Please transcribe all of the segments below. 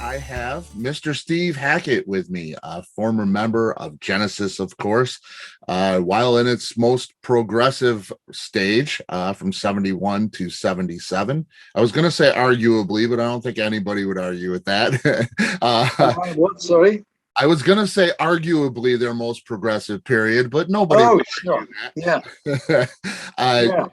I have Mr. Steve Hackett with me, a former member of Genesis, of course, while in its most progressive stage from 71 to 77. I was going to say arguably, but I don't think anybody would argue with that. What? Sorry. I was going to say arguably their most progressive period, but nobody Oh, would sure. Yeah. argue that. Yeah.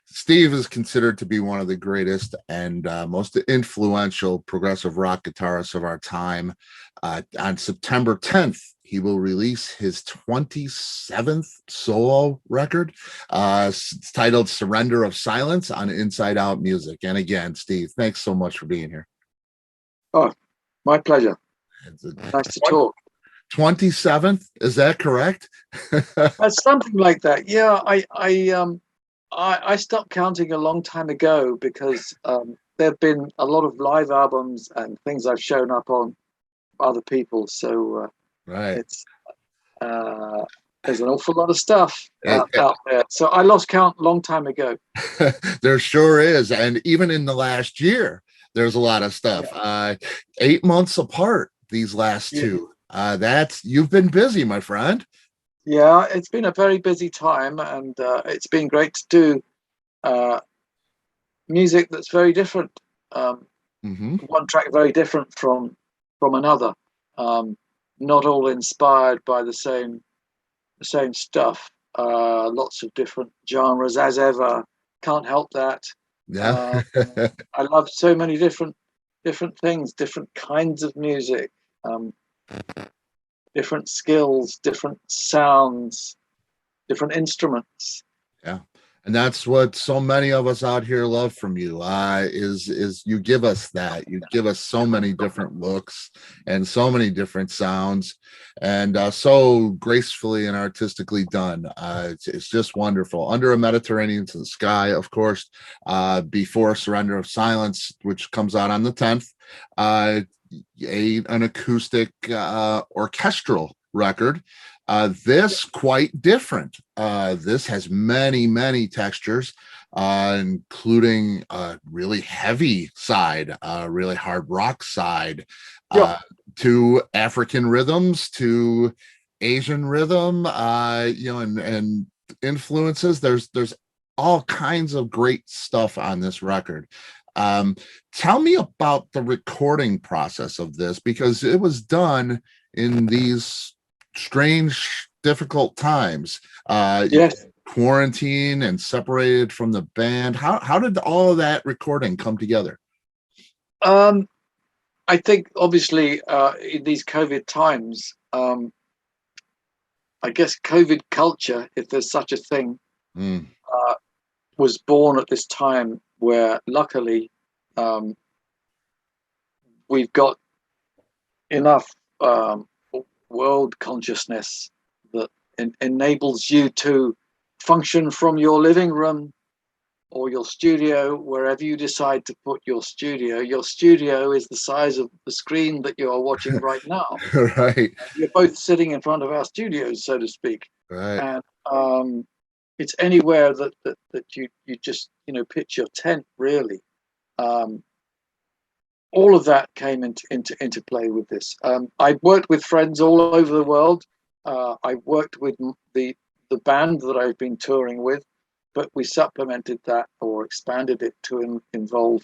Steve is considered to be one of the greatest and most influential progressive rock guitarists of our time. On September 10th, he will release his 27th solo record. It's titled Surrender of Silence on Inside Out Music. And again, Steve, thanks so much for being here. Oh, my pleasure. Nice to talk. 27th, is that correct? Something like that. Yeah, I stopped counting a long time ago because there have been a lot of live albums and things I've shown up on other people. So Right. it's there's an awful lot of stuff out there. So I lost count a long time ago. There sure is. And even in the last year, there's a lot of stuff. 8 months apart, these last two. You've been busy, my friend. Yeah, it's been a very busy time, and it's been great to do music that's very different. One track very different from another. Not all inspired by the same stuff. Lots of different genres, as ever. Can't help that. Yeah. I love so many different things, different kinds of music. Different skills, different sounds, different instruments. Yeah. And that's what so many of us out here love from you, is you give us that. You give us so many different looks and so many different sounds, and so gracefully and artistically done. It's just wonderful. Under a Mediterranean Sky, of course, before Surrender of Silence, which comes out on the 10th, an acoustic orchestral record. This quite different. This has many textures, including a really heavy side, really hard rock side, to African rhythms, to Asian rhythm, and influences. There's all kinds of great stuff on this record. Tell me about the recording process of this, because it was done in these strange, difficult times. Quarantine and separated from the band. How did all of that recording come together? I think obviously in these COVID times, I guess COVID culture, if there's such a thing, was born at this time where luckily we've got enough world consciousness that enables you to function from your living room or your studio, wherever you decide to put your studio. Your studio is the size of the screen that you are watching right now. Right. We're both sitting in front of our studios, so to speak. Right. And it's anywhere that you just pitch your tent, really. All of that came into play with this. I worked with friends all over the world. I worked with the band that I've been touring with, but we supplemented that or expanded it to involve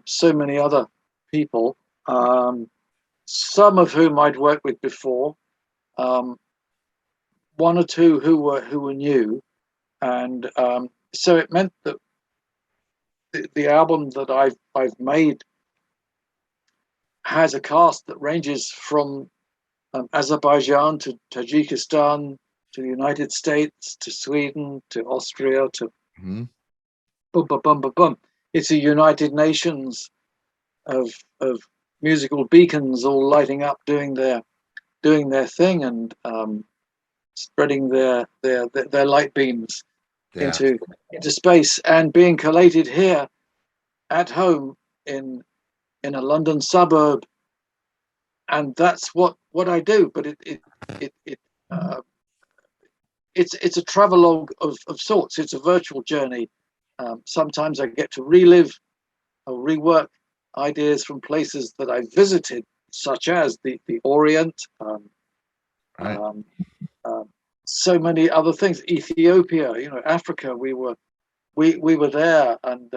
so many other people, some of whom I'd worked with before, one or two who were new, and so it meant that the album that I've made has a cast that ranges from Azerbaijan to Tajikistan to the United States to Sweden to Austria to boom. It's a United Nations of musical beacons all lighting up, doing their thing, and spreading their light beams into space, and being collated here at home in a London suburb. And that's what I do. But it's a travelogue of sorts. It's a virtual journey. Sometimes I get to relive or rework ideas from places that I visited, such as the Orient, Right. so many other things. Ethiopia, Africa. We were there, and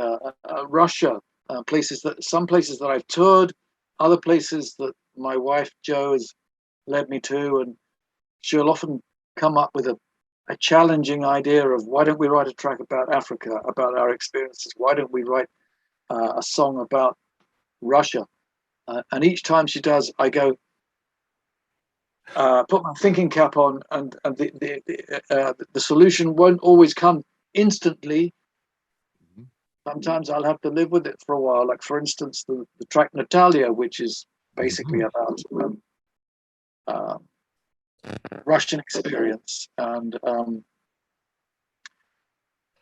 Russia, some places that I've toured, other places that my wife Jo has led me to, and she'll often come up with a challenging idea of, why don't we write a track about Africa, about our experiences? Why don't we write a song about Russia? And each time she does, I go, put my thinking cap on, and the solution won't always come instantly. Sometimes I'll have to live with it for a while. Like, for instance, the track Natalia, which is basically about Russian experience. And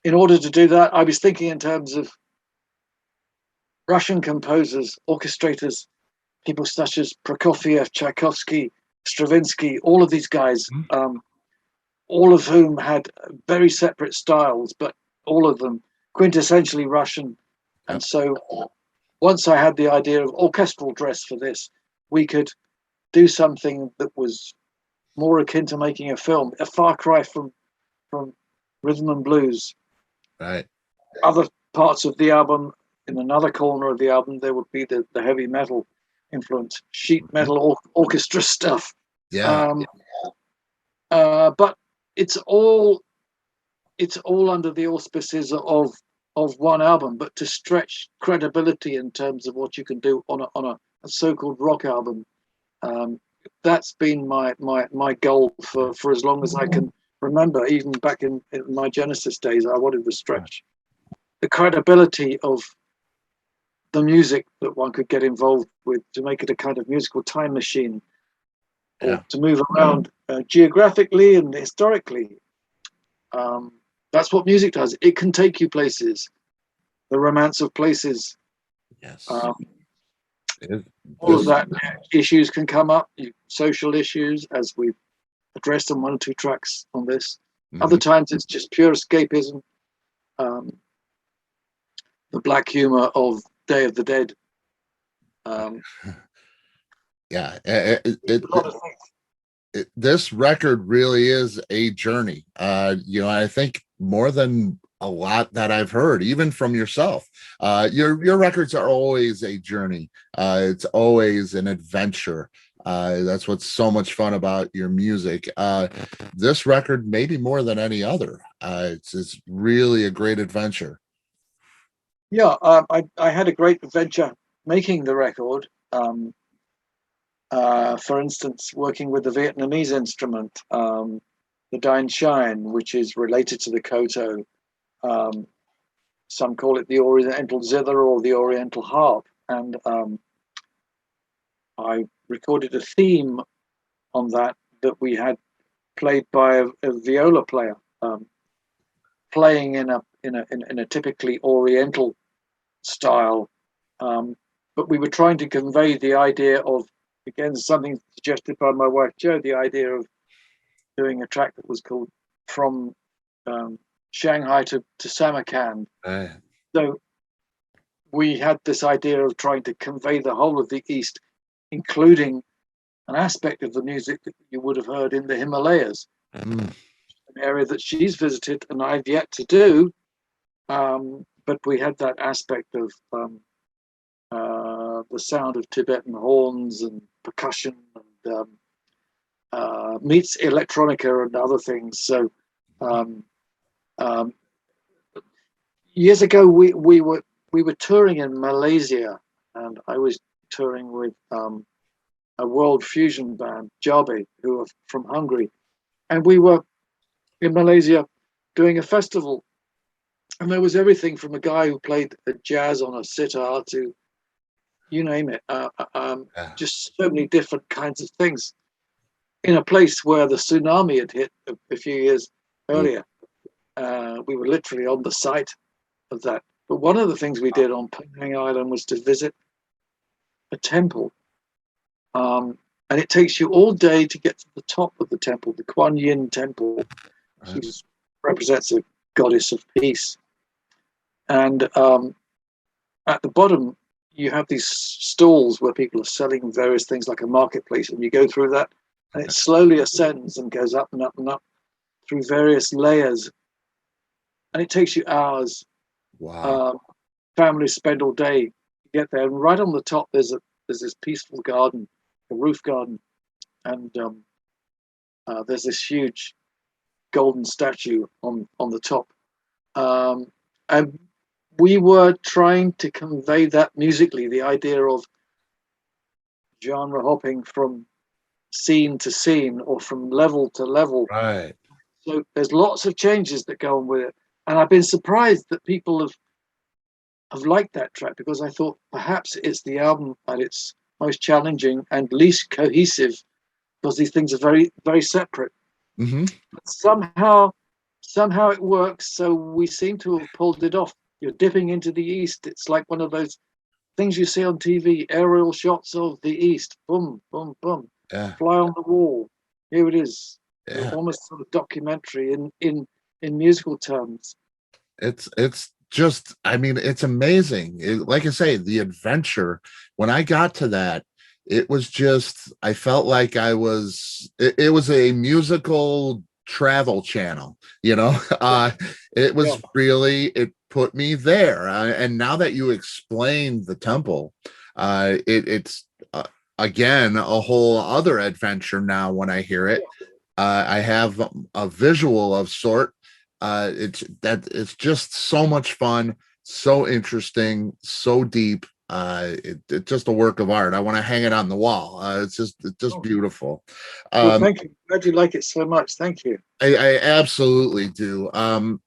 in order to do that, I was thinking in terms of Russian composers, orchestrators, people such as Prokofiev, Tchaikovsky, Stravinsky, all of these guys, all of whom had very separate styles, but all of them quintessentially Russian. And so once I had the idea of orchestral dress for this, we could do something that was more akin to making a film, a far cry from rhythm and blues. Right. Other parts of the album, in another corner of the album, there would be the heavy metal influence, sheet metal orchestra stuff. Yeah. But it's all under the auspices of one album. But to stretch credibility in terms of what you can do on a so-called rock album, that's been my goal for as long as I can remember. Even back in my Genesis days, I wanted to stretch the credibility of the music that one could get involved with, to make it a kind of musical time machine, or to move around geographically and historically. That's what music does. It can take you places, the romance of places. Yes. All of that. Issues can come up, social issues, as we've addressed on one or two tracks on this. Other times it's just pure escapism. The black humor of Day of the Dead. This record really is a journey. I think more than a lot that I've heard, even from yourself. Your records are always a journey. It's always an adventure. That's what's so much fun about your music. This record, maybe more than any other, it's really a great adventure. Yeah, I had a great adventure making the record. For instance, working with the Vietnamese instrument, the Dine Shine, which is related to the koto. Some call it the Oriental zither or the Oriental harp. And I recorded a theme on that we had played by a viola player, playing in a typically Oriental style. But we were trying to convey the idea of, again, something suggested by my wife Jo, the idea of doing a track that was called From Shanghai to Samarkand. So we had this idea of trying to convey the whole of the East, including an aspect of the music that you would have heard in the Himalayas, an area that she's visited and I've yet to do. But we had that aspect of the sound of Tibetan horns and percussion, and meets electronica and other things. So years ago, we were touring in Malaysia, and I was touring with a world fusion band, Jabe, who are from Hungary, and we were in Malaysia doing a festival, and there was everything from a guy who played jazz on a sitar to, you name it, just so many different kinds of things, in a place where the tsunami had hit a few years earlier. We were literally on the site of that. But one of the things we did on Penang Island was to visit a temple. And it takes you all day to get to the top of the temple, the Kuan Yin temple, which represents a goddess of peace. And at the bottom, you have these stalls where people are selling various things like a marketplace, and you go through that, and it slowly ascends and goes up and up and up through various layers, and it takes you hours. Wow. Families spend all day to get there, and right on the top there's this peaceful garden, a roof garden, and there's this huge golden statue on the top, and we were trying to convey that musically, the idea of genre hopping from scene to scene or from level to level. Right. So there's lots of changes that go on with it, and I've been surprised that people have liked that track, because I thought perhaps it's the album at its most challenging and least cohesive, because these things are very, very separate. Mm-hmm. But somehow it works. So we seem to have pulled it off. You're dipping into the East. It's like one of those things you see on TV, aerial shots of the East. Boom, boom, boom. Yeah. Fly on the wall. Here it is. Yeah. Almost sort of documentary in musical terms. It's just, I mean, it's amazing. Like I say, the adventure, when I got to that, it was just, I felt like it was a musical travel channel, you know. It was really, it put me there. And now that you explained the temple, it's again a whole other adventure now when I hear it. I have a visual of sort. It's just so much fun, so interesting, so deep. It's just a work of art. I want to hang it on the wall. It's just beautiful. Well, thank you. Glad you like it so much. Thank you. I absolutely do. And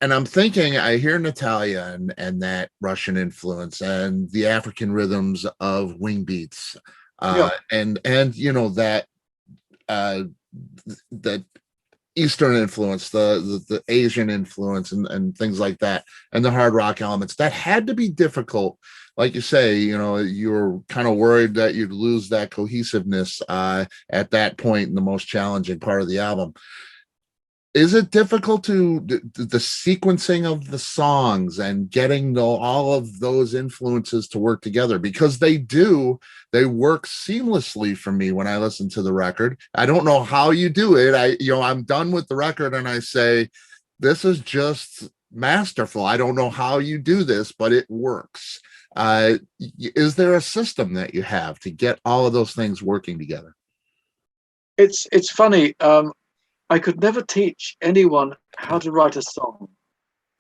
I'm thinking, I hear Natalia and that Russian influence and the African rhythms of wing beats, and you know that that Eastern influence, the Asian influence, and things like that, and the hard rock elements. That had to be difficult. Like you say, you know, you were kind of worried that you'd lose that cohesiveness at that point in the most challenging part of the album. Is it difficult to the sequencing of the songs and getting all of those influences to work together? Because they work seamlessly for me when I listen to the record. I don't know how you do it. I'm done with the record and I say, this is just masterful. I don't know how you do this, but it works. Is there a system that you have to get all of those things working together? It's funny. I could never teach anyone how to write a song.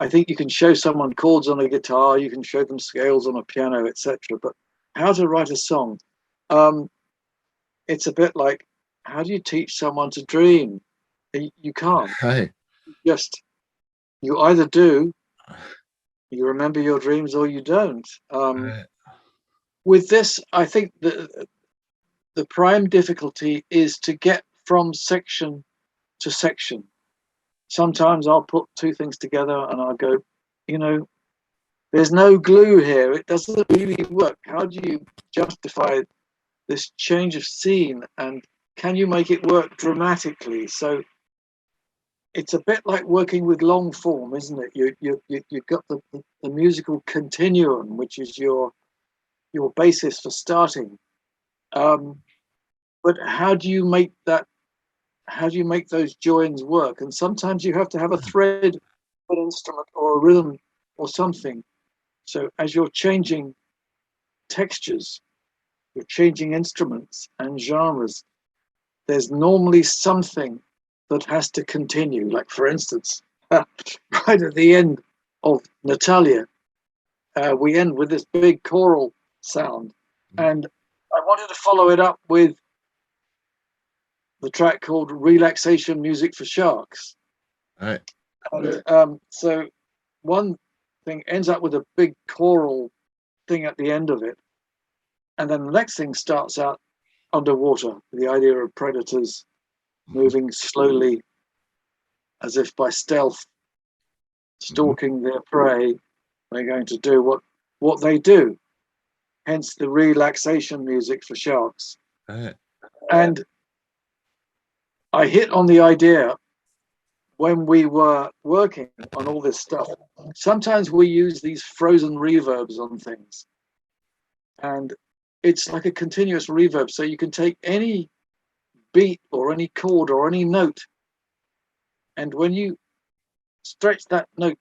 I think you can show someone chords on a guitar, you can show them scales on a piano, etc. But how to write a song, it's a bit like, how do you teach someone to dream? You can't. Hey. You either do, you remember your dreams, or you don't. With this, I think the prime difficulty is to get from section to section. Sometimes I'll put two things together and I'll go, there's no glue here. It doesn't really work. How do you justify this change of scene, and can you make it work dramatically? So it's a bit like working with long form, isn't it? You've got the musical continuum, which is your basis for starting. But how do you make those joins work? And sometimes you have to have a thread, an instrument, or a rhythm, or something. So as you're changing textures, you're changing instruments and genres, there's normally something that has to continue. Like, for instance, right at the end of Natalia, we end with this big choral sound. And I wanted to follow it up with the track called Relaxation Music for Sharks. All right. And, so one thing ends up with a big choral thing at the end of it. And then the next thing starts out underwater, the idea of predators moving slowly as if by stealth, stalking their prey. They're going to do what they do. Hence the relaxation music for sharks. Right. And I hit on the idea when we were working on all this stuff. Sometimes we use these frozen reverbs on things. and it's like a continuous reverb. So you can take any beat or any chord or any note, and when you stretch that note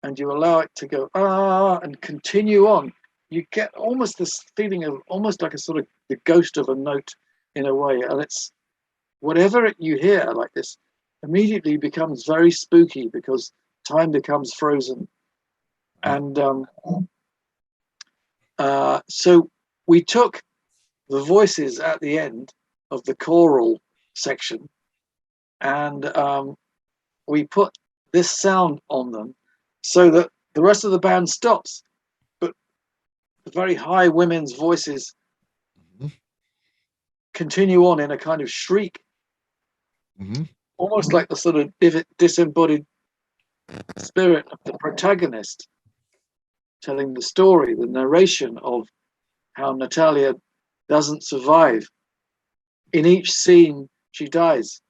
and you allow it to go and continue on, you get almost this feeling of almost like a sort of the ghost of a note in a way. And it's whatever you hear like this immediately becomes very spooky because time becomes frozen. And so we took the voices at the end of the choral section, and we put this sound on them so that the rest of the band stops, but the very high women's voices continue on in a kind of shriek, almost like the sort of disembodied spirit of the protagonist telling the story, the narration of how Natalia doesn't survive. In each scene, she dies.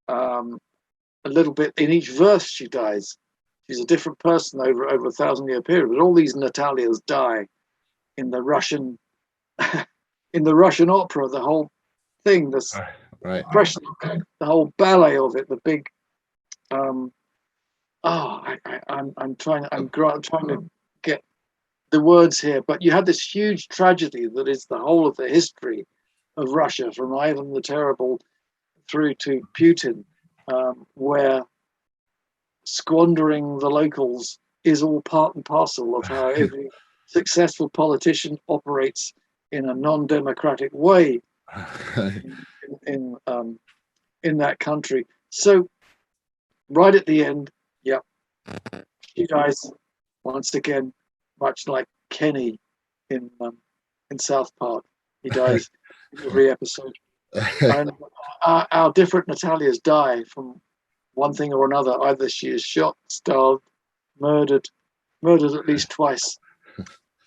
A little bit in each verse, she dies. She's a different person over a 1,000-year period. But all these Natalias die in the Russian, in the Russian opera. The whole thing, this impression, the whole ballet of it, the big. I'm trying to get the words here, but you had this huge tragedy that is the whole of the history of Russia, from Ivan the Terrible through to Putin, where squandering the locals is all part and parcel of how every successful politician operates in a non-democratic way in that country. So right at the end, she dies once again, much like Kenny in South Park. He dies in every episode. And our different Natalias die from one thing or another. Either she is shot, starved, murdered at least twice.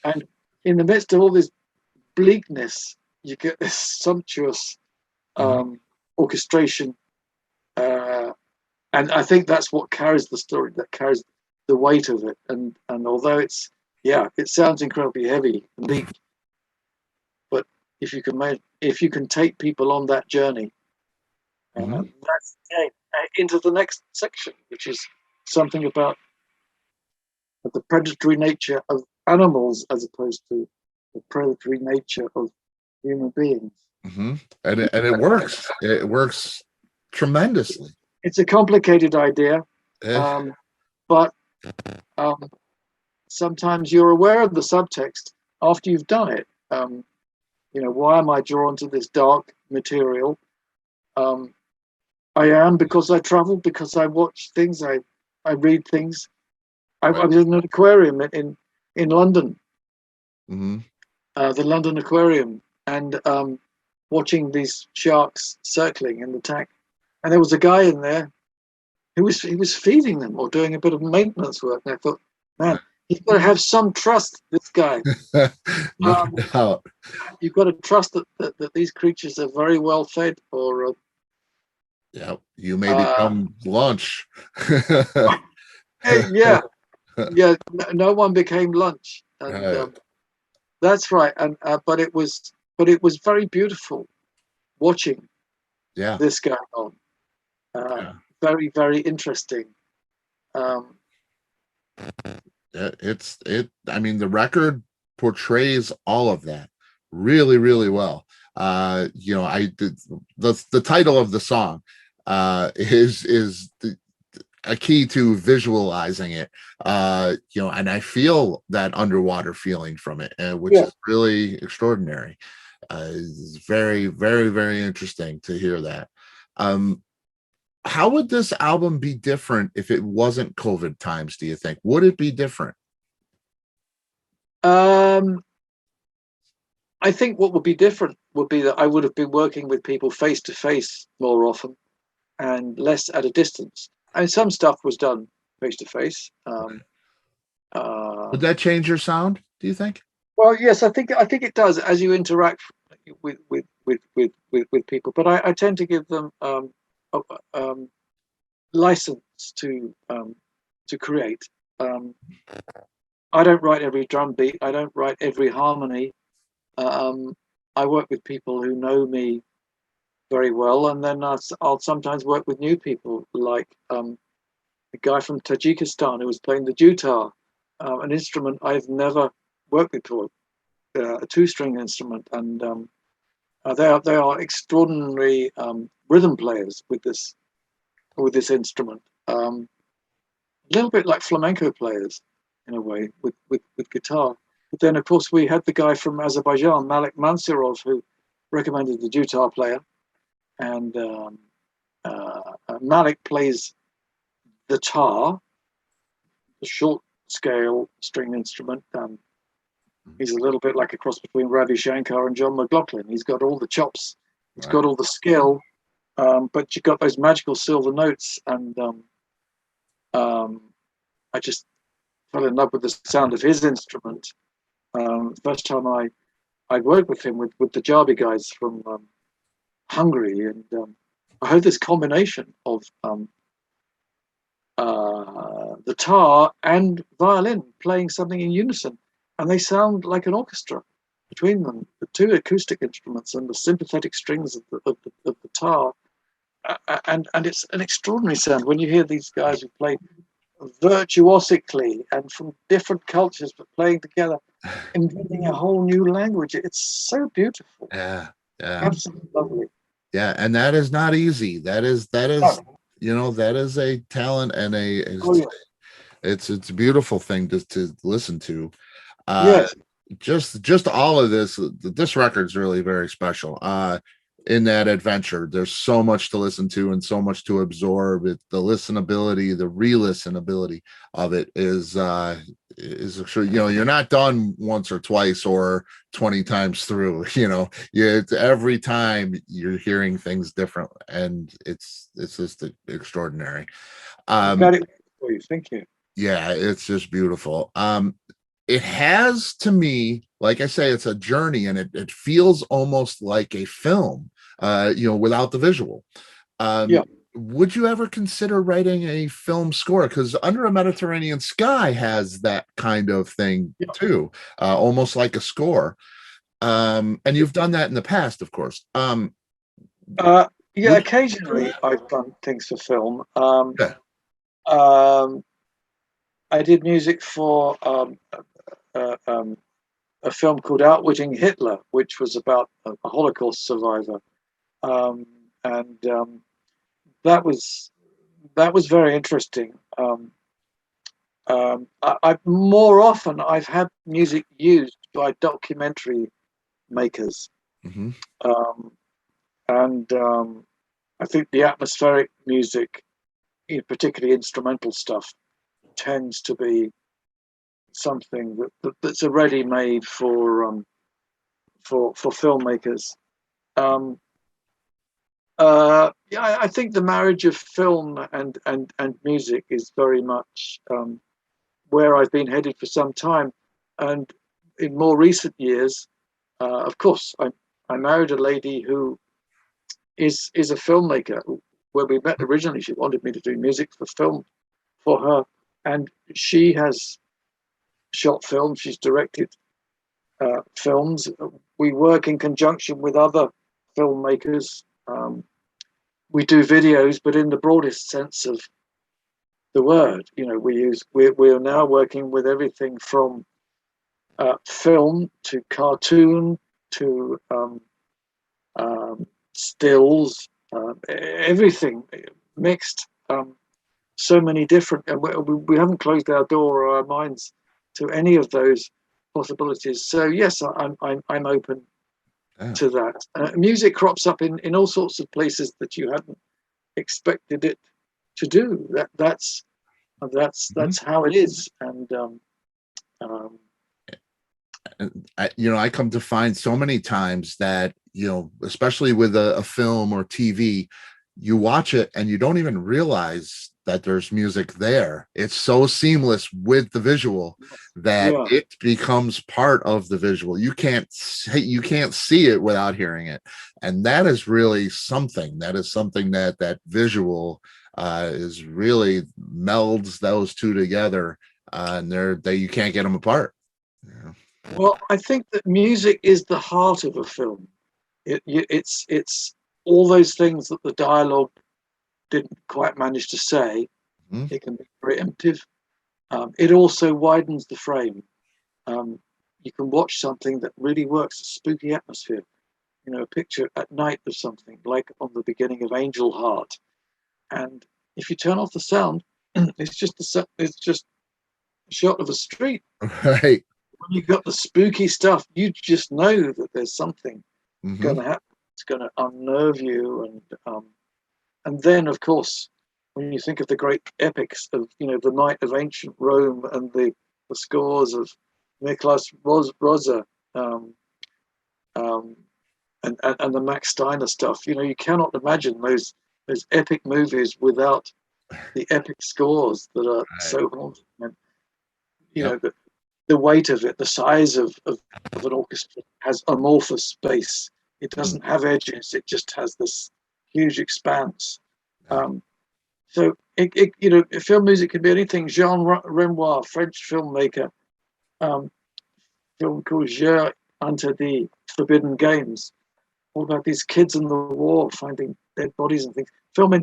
And in the midst of all this bleakness, you get this sumptuous orchestration. And I think that's what carries the story, that carries the weight of it. And although it sounds incredibly heavy and deep, but if you can take people on that journey, that's into the next section, which is something about the predatory nature of animals as opposed to the predatory nature of human beings. And it works. It works tremendously. It's a complicated idea, but sometimes you're aware of the subtext after you've done it. Why am I drawn to this dark material? I am because I travel, because I watch things, I read things. I was in an aquarium in London, the London Aquarium, and watching these sharks circling in the tank. And there was a guy in there who was feeding them or doing a bit of maintenance work. And I thought, man, he's got to have some trust, this guy. No doubt. You've got to trust that these creatures are very well fed, or you may become lunch. No one became lunch, and that's right. And but it was very beautiful watching this going on. Very, very interesting. I mean, the record portrays all of that really, really well. The title of the song is a key to visualizing it. And I feel that underwater feeling from it, which is really extraordinary. It's very, very, very interesting to hear that. How would this album be different if it wasn't COVID times, do you think? Would it be different? I think what would be different would be that I would have been working with people face to face more often and less at a distance. And some stuff was done face to face. Would that change your sound, do you think? Well, yes, I think it does as you interact with people. But I tend to give them license to create. I don't write every drum beat. I don't write every harmony. Um, I work with people who know me very well, and then I'll sometimes work with new people, like a guy from Tajikistan who was playing the dutar, an instrument I've never worked with before, a two-string instrument, and they are extraordinary rhythm players with this instrument. A little bit like flamenco players in a way with guitar. But then, of course, we had the guy from Azerbaijan, Malik Mansurov, who recommended the dutar player, and Malik plays the tar, the short scale string instrument. He's a little bit like a cross between Ravi Shankar and John McLaughlin. He's got all the chops, he's got all the skill, but you've got those magical silver notes. And I just fell in love with the sound of his instrument. First time I worked with him with the Jarbi guys from Hungary, and I heard this combination of the tar and violin playing something in unison, and they sound like an orchestra between them. The two acoustic instruments and the sympathetic strings of the tar, and it's an extraordinary sound when you hear these guys who play virtuosically and from different cultures but playing together, inventing a whole new language. It's so beautiful. Yeah, yeah, Absolutely lovely. yeah. And that is not easy. Oh, that is a talent, and oh yeah. it's a beautiful thing to listen to. Uh, Yes. just all of this record's really very special. In that adventure, there's so much to listen to and so much to absorb. The listenability, the re-listenability of it is sure, you're not done once or twice or 20 times through. It's every time you're hearing things different, and it's just extraordinary. I've um got it for you. Thank you. yeah, it's just beautiful. It has, to me, like I say, it's a journey, and it feels almost like a film, without the visual. Yeah. Would you ever consider writing a film score? Because Under a Mediterranean Sky has that kind of thing Yeah. too, almost like a score. And you've done that in the past, of course. Yeah, Would occasionally I've done things for film. yeah. Um, I did music for uh, um, a film called Outwitting Hitler, which was about a Holocaust survivor, um, and that was very interesting. I more often I've had music used by documentary makers, Mhm. um, and I think the atmospheric music, particularly instrumental stuff, tends to be something that's already made for filmmakers. Um, yeah, I think the marriage of film and music is very much where I've been headed for some time. And in more recent years, of course, I married a lady who is a filmmaker. Where we met originally, she wanted me to do music for film for her, and she has shot films. She's directed films. We work in conjunction with other filmmakers. We do videos, but in the broadest sense of the word. We are now working with everything from film to cartoon to stills, everything mixed. So many different, and we haven't closed our door or our minds to any of those possibilities. So yes, I'm open Yeah. to that. Music crops up in all sorts of places that you hadn't expected it to do. Mhm. That's how it is. And um, And I come to find so many times that, especially with a film or TV, you watch it and you don't even realize that there's music there. It's so seamless with the visual that yeah, it becomes part of the visual. You can't see it without hearing it. And that is really something. That is something that visual is really melds those two together, and you can't get them apart. Yeah. Well, I think that music is the heart of a film. It's all those things that the dialogue didn't quite manage to say. Mhm. It can be preemptive. It also widens the frame. You can watch something that really works, a spooky atmosphere. You know, a picture at night of something like on the beginning of Angel Heart, and if you turn off the sound, it's just a shot of a street. Right. When you've got the spooky stuff, you just know that there's something Hmm. going to happen. It's going to unnerve you, and then of course, when you think of the great epics of the Night of Ancient Rome and the scores of Miklas Rosa, um, um, and the Max Steiner stuff, you cannot imagine those epic movies without the epic scores that are Right. so haunting. And Yep. the weight of it, the size of an orchestra has amorphous space. It Mhm. doesn't have edges. It just has this huge expanse. Yeah. Um, so film music can be anything. Jean Renoir, French filmmaker, film called Jeux Interdits, Forbidden Games, all about these kids in the war finding dead bodies and things. Film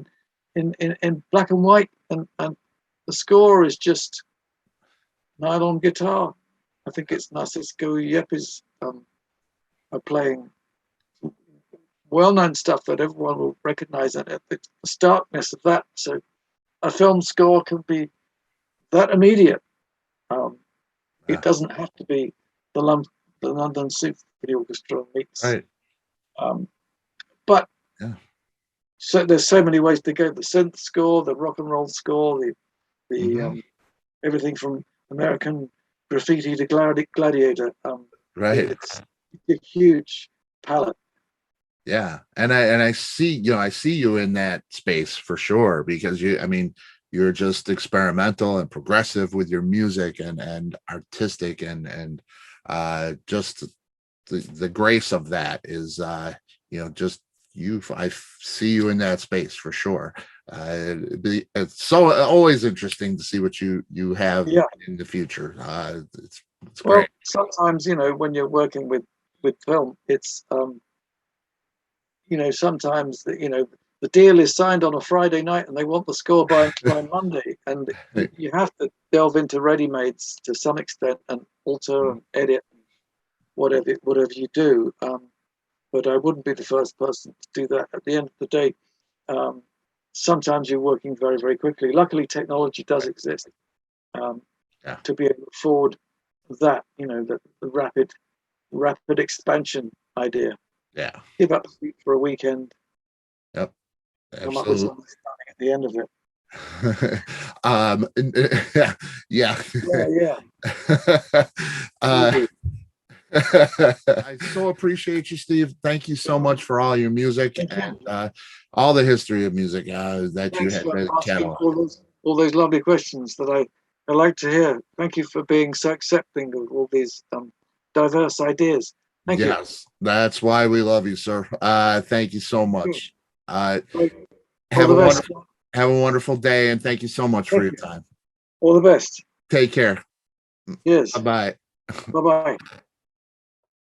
in black and white, and the score is just nylon guitar. I think it's Narcisco Yepes playing well-known stuff that everyone will recognize, and the starkness of that. So a film score can be that immediate. Um, Yeah. it doesn't have to be the, the London Symphony Orchestra meets. Right. Um, but Yeah. so there's so many ways to go. The synth score, the rock and roll score, the Hmm. everything from American Graffiti to Gladiator. Right. It's a huge palette. Yeah. And I see you in that space for sure, because you're just experimental and progressive with your music, and artistic, just the grace of that is just I see you in that space for sure. It's so always interesting to see what you have Yeah. in the future. It's Well, great. sometimes when you're working with film, it's sometimes the deal is signed on a Friday night and they want the score by Monday, and you have to delve into ready-mades to some extent and alter and edit whatever you do. But I wouldn't be the first person to do that. At the end of the day, um, sometimes you're working very, very quickly. Luckily, technology does exist um, Yeah. to be able to afford that, the rapid expansion idea. Yeah. Give up sleep for a weekend, Yep. come up with Absolutely. something stunning at the end of it. um yeah. Yeah, uh yeah. I so appreciate you, Steve. Thank you so much for all your music, Thank and you. all the history of music that you Thanks had for that asking catalog. all those lovely questions that I like to hear. Thank you for being so accepting of all these diverse ideas. Thank you. Yes, that's why we love you, sir. Thank you so much. uh All have the a best. wonderful day, and thank you so much for Thank your you. time. All the best. Take care. Yes. Bye bye. Bye bye.